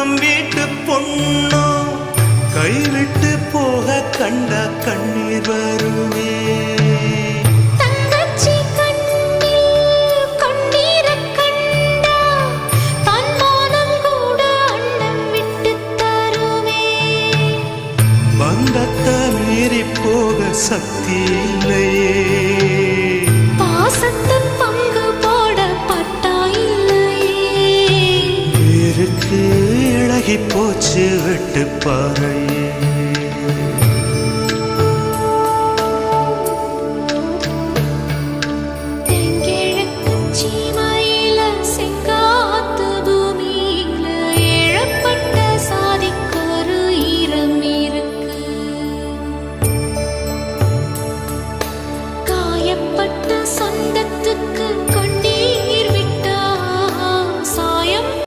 நம் வீட்டு பொண்ணோ கைவிட்டு போக கண்ட கண்ணீர் வருமே. பந்தத்தை மீறி போக சக்தி இல்லையே, பாசத்தை பங்கு போட பட்டா இல்லையே, இருக்கு இழகி போச்சு விட்டு பாறையே.